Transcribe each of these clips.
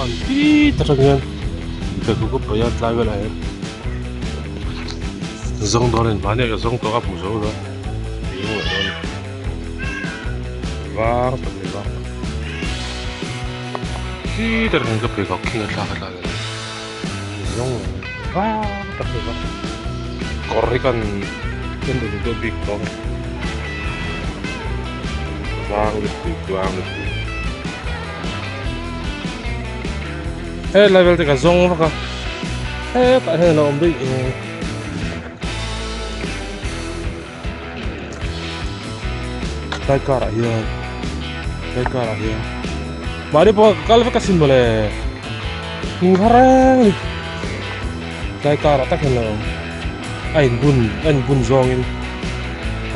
Di terang kegugup bayat level air. Zong dolen banyak ya zong toka musuh dah. Bingung dolen. Wah, terlibat. Di terang ke pegoking lagi. Zong. Wah, terlibat. Korikan itu juga big dong. Banget. Level 3 zong apa kah? Tak ada nak ambil ini. Daikara ya. Mari kalau kasih boleh. Ngarang nih. Daikara tak kenal. Ain bun zongin.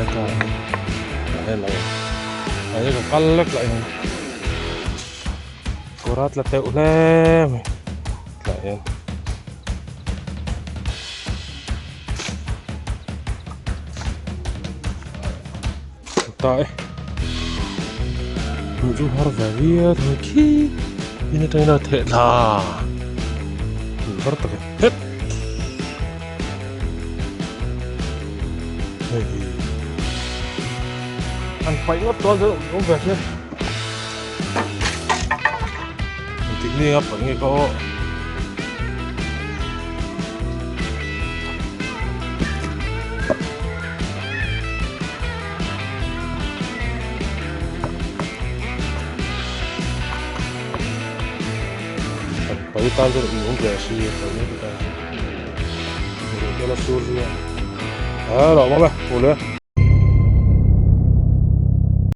Daikara. Enak ya. Ayo kalak lah ya. Kurat latih ulem. Lah ya. Tak menuju Harvard lagi. Ini ternyata tidak lah. Bertak ya. Hep. Anh quay ngót to rồi, có việc nhé. Thích đi ngắp ở nghe có. Quay tan rồi cũng về xí rồi nhé. Rồi cho nó xuống rồi. Đó, đó mà, ngồi nữa.